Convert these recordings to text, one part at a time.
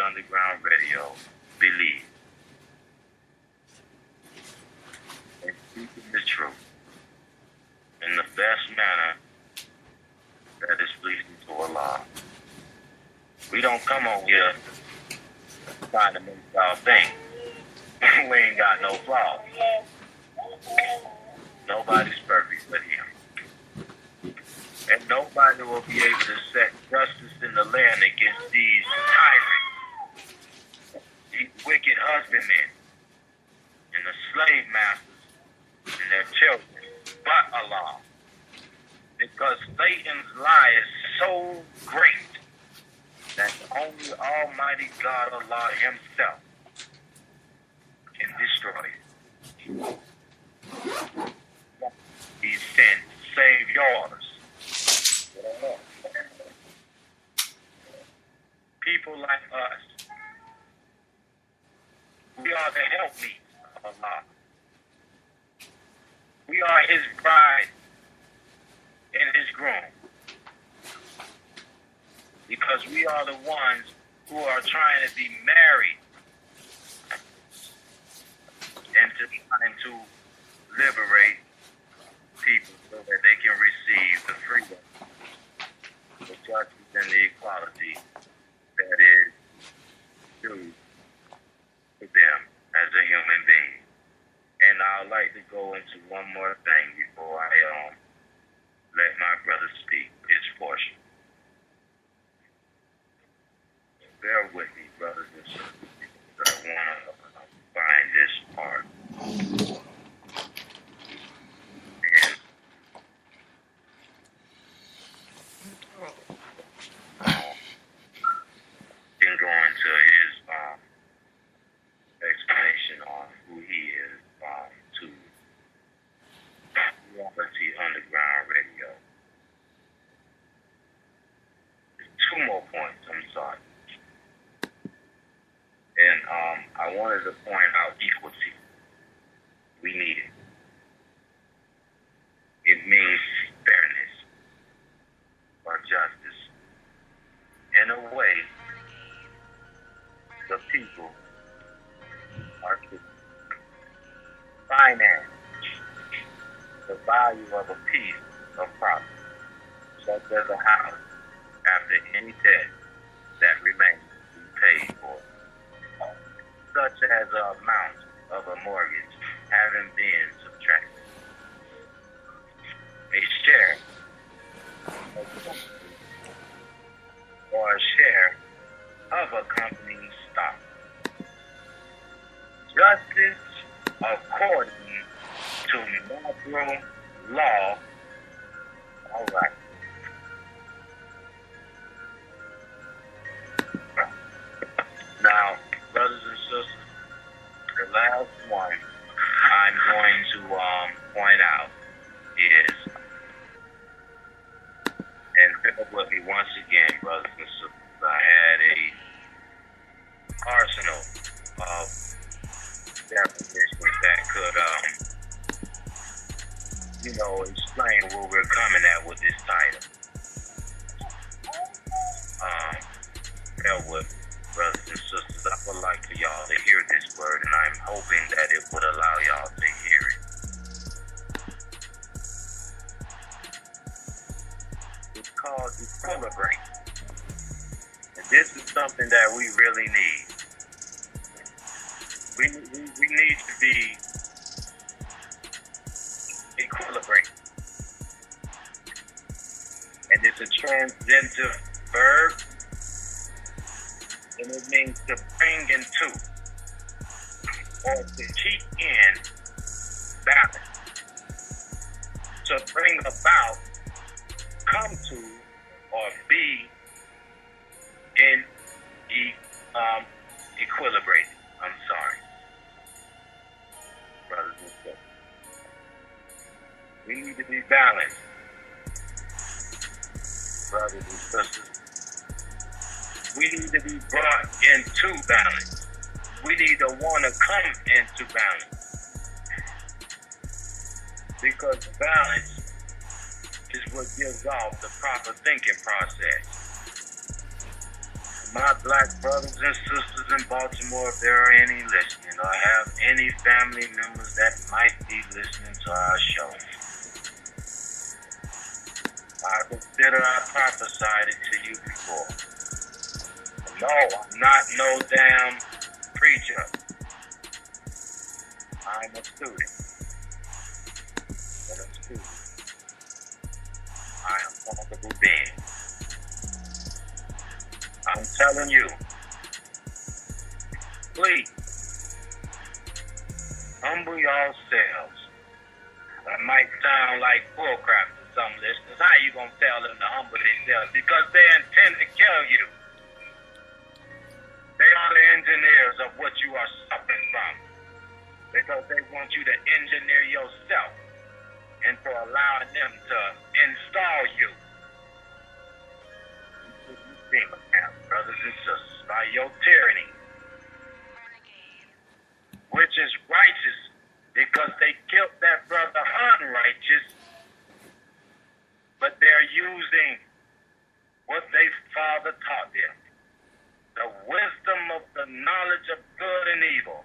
Underground Radio believes in speaking the truth in the best manner that is pleasing to Allah. We don't come on here trying to make y'all think we ain't got no flaws. Nobody's perfect but him. And nobody will be able to set justice in the land against these tyrants, these wicked husbandmen, and the slave masters and their children, but Allah. Because Satan's lie is so great that only Almighty God, Allah himself, can destroy it. He sent to save yours. People like us, we are the helpmeets of Allah. We are his bride and his groom. Because we are the ones who are trying to be married and trying to liberate people so that they can receive the freedom, the justice, and the equality that is due to them as a human being. And I'd like to go into one more thing before I let my brother speak his portion. Bear with me, brothers and sisters, because I want to find this part. And go into his explanation on who he is to Reality Underground Radio. Two more points, I'm sorry. And I wanted to point out equity. We need it. It means fairness or justice. In a way, the people are to finance the value of a piece of property, such as a house, after any debt that remains to be paid for, such as the amount of a mortgage having been subtracted. A share or a share of a company's stock. Justice according to natural law. All right. Now, brothers and sisters, the last one I'm going to point out is, and bear with me once again, brothers and sisters, I had a arsenal of definitions that could, explain where we're coming at with this title. Bear with me, brothers and sisters. I would like for y'all to hear this word, and I'm hoping that it would allow y'all to hear it. It's called equilibrate. And this is something that we really need. We need to be equilibrate. And it's a transitive verb, and it means to bring into or to keep in balance. To bring about, come to, or be in equilibrated. I'm sorry, brothers and sisters. We need to be balanced, brothers and sisters. We need to be brought into balance. We need to want to come into balance. Because balance is what gives off the proper thinking process. My black brothers and sisters in Baltimore, if there are any listening, or have any family members that might be listening to our show, I consider I prophesied it to you before. No, I'm not no damn preacher. I'm a student. And a student, I am comfortable being. I'm telling you, please, humble yourselves. That might sound like bullcrap to some listeners. How you gonna tell them to humble themselves? Because they intend to kill you. They are the engineers of what you are suffering from. Because they want you to engineer yourself into allowing them to install you. Brothers and sisters, by your tyranny, which is righteous because they killed that brother unrighteous, but they're using what their father taught them, the wisdom of the knowledge of good and evil,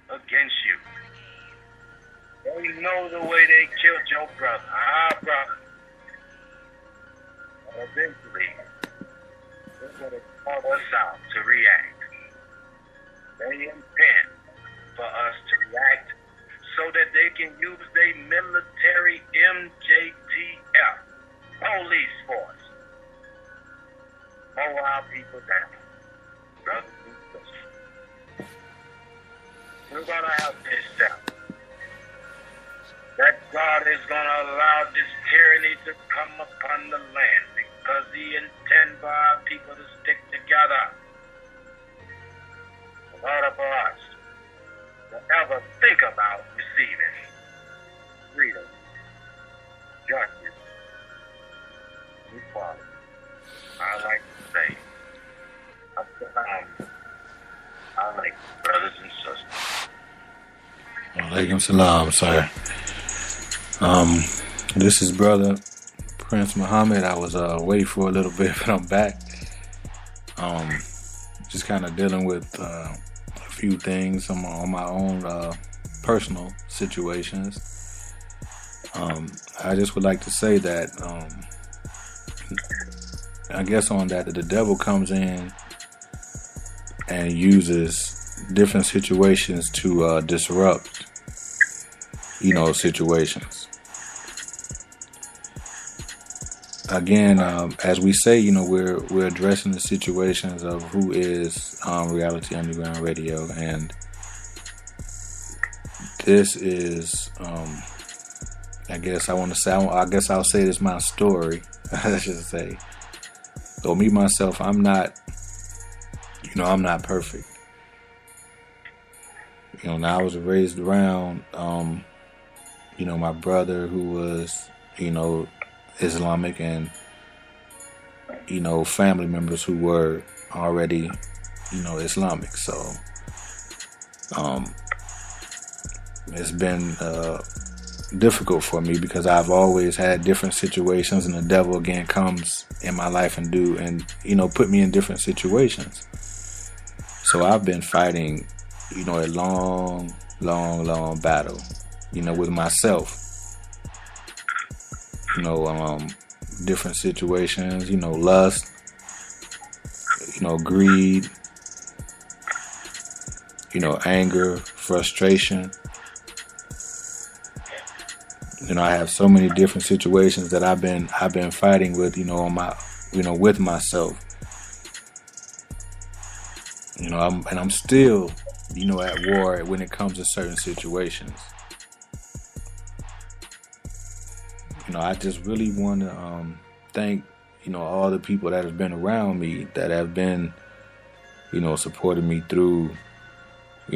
against you. They know the way they killed your brother, our brother. And eventually, they're going to call us out to react. They intend for us to react so that they can use their military MJTF police force. Mow our people down. Brothers and sisters. We're going to have this step. That God is going to allow this tyranny to come upon the land because He intends for our people to stick together. In order for us to ever think about receiving freedom, justice, and equality. I like to say, I like brothers and sisters. Alaikum salam, sir. This is Brother Prince Muhammad. I was away for a little bit, but I'm back. Just kind of dealing with a few things on my own personal situations. I just would like to say that I guess on that the devil comes in and uses different situations to disrupt, situations. Again, as we say, we're addressing the situations of who is Reality Underground Radio, and this is, I guess I'll say this is my story. I should say. So me myself, I'm not perfect. Now I was raised around, my brother who was, Islamic, and family members who were already Islamic. So it's been difficult for me because I've always had different situations, and the devil again comes in my life and put me in different situations. So I've been fighting a long battle with myself. Different situations, lust, greed, anger, frustration. I have so many different situations that I've been fighting with, with myself. I'm still, at war when it comes to certain situations. I just really want to thank, all the people that have been around me, that have been, supporting me through,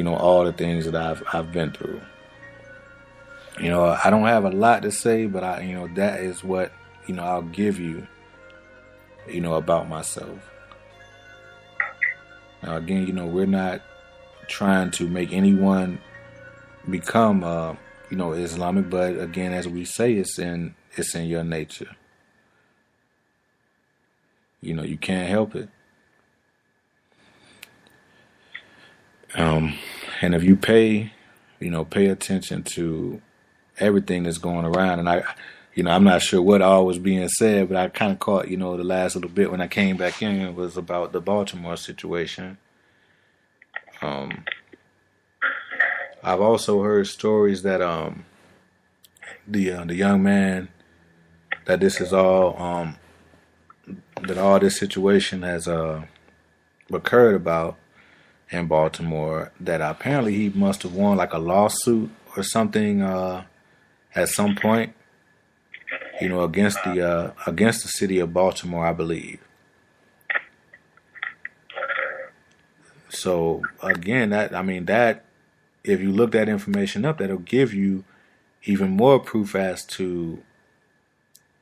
all the things that I've been through. I don't have a lot to say, but that is what, I'll give you, about myself. Now, again, we're not trying to make anyone become, Islamic, but again, as we say, it's in your nature. You can't help it. And if you pay attention to everything that's going around, and I'm not sure what all was being said, but I kind of caught, the last little bit when I came back in. It was about the Baltimore situation. I've also heard stories that the young man that this is all that all this situation has occurred about in Baltimore, that apparently he must have won like a lawsuit or something at some point, against the city of Baltimore, I believe. So again, that if you look that information up, that'll give you even more proof as to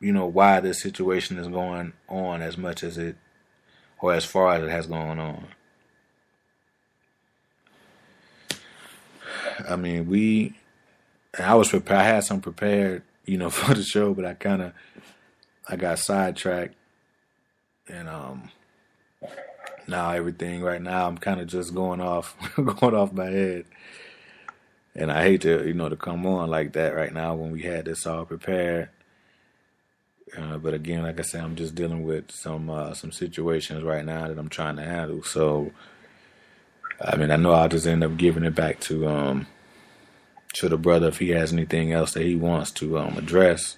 why this situation is going on as much as it, or as far as it has gone on. I mean, I was prepared. I had some prepared, for the show, but I got sidetracked, and now everything right now I'm kind of just going off my head, and I hate to to come on like that right now when we had this all prepared. But again, like I said, I'm just dealing with some situations right now that I'm trying to handle. So, I mean, I know I'll just end up giving it back to the brother if he has anything else that he wants to address.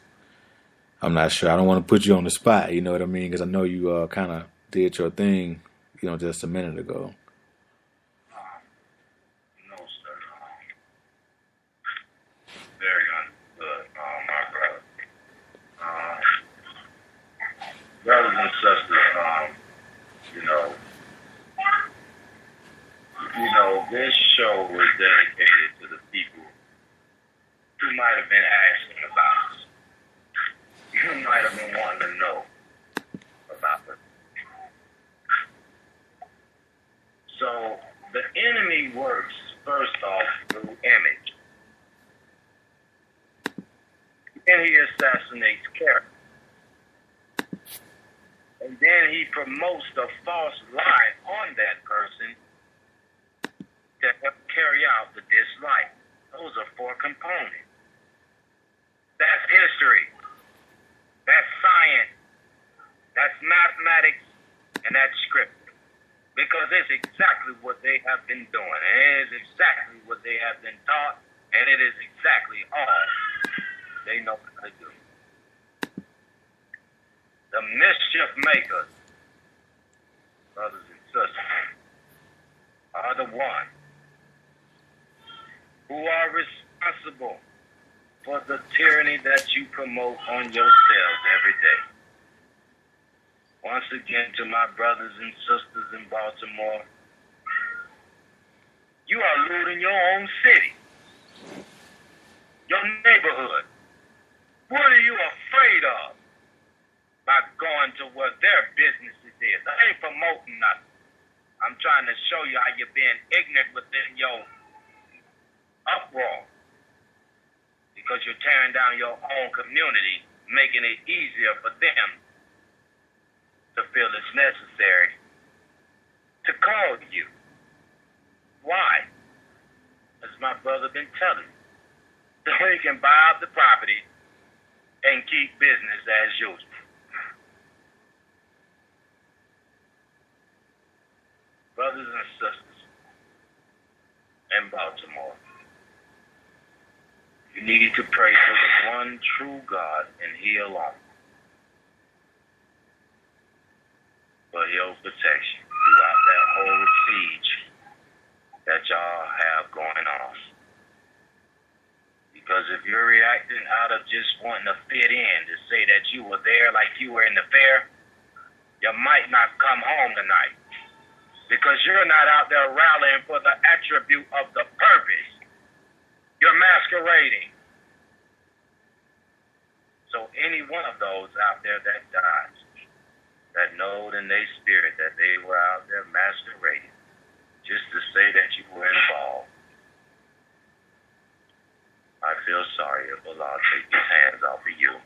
I'm not sure. I don't want to put you on the spot, you know what I mean? Because I know you kind of did your thing, just a minute ago. No, sir. Very understood, my brother. Brothers and sisters, this show was dedicated to the people who might have been asking about us. You might have been wanting to know about us. So the enemy works first off through image. And he assassinates character. And then he promotes the false lie on that person to help carry out the dislike. Those are 4 components. That's history. That's science. That's mathematics. And that's scripture. Because it's exactly what they have been doing. And it is exactly what they have been taught. And it is exactly all they know how to do. The mischief makers, brothers and sisters, are the ones who are responsible for the tyranny that you promote on yourselves every day. Once again, to my brothers and sisters in Baltimore, you are looting your own city, your neighborhood. What are you afraid of by going to where their businesses is? I ain't promoting nothing. I'm trying to show you how you're being ignorant within your uproar, because you're tearing down your own community, making it easier for them to feel it's necessary to call you. Why? As my brother been telling me, so he can buy up the property and keep business as usual. Brothers and sisters in Baltimore, you need to pray to the one true God and He alone for your protection throughout that whole siege that y'all have going on. Because if you're reacting out of just wanting to fit in, to say that you were there like you were in the fair, you might not come home tonight. Because you're not out there rallying for the attribute of the purpose. You're masquerading. So any one of those out there that dies, that know in their spirit that they were out there masquerading, just to say that you were involved, I feel sorry if Allah take His hands off of you.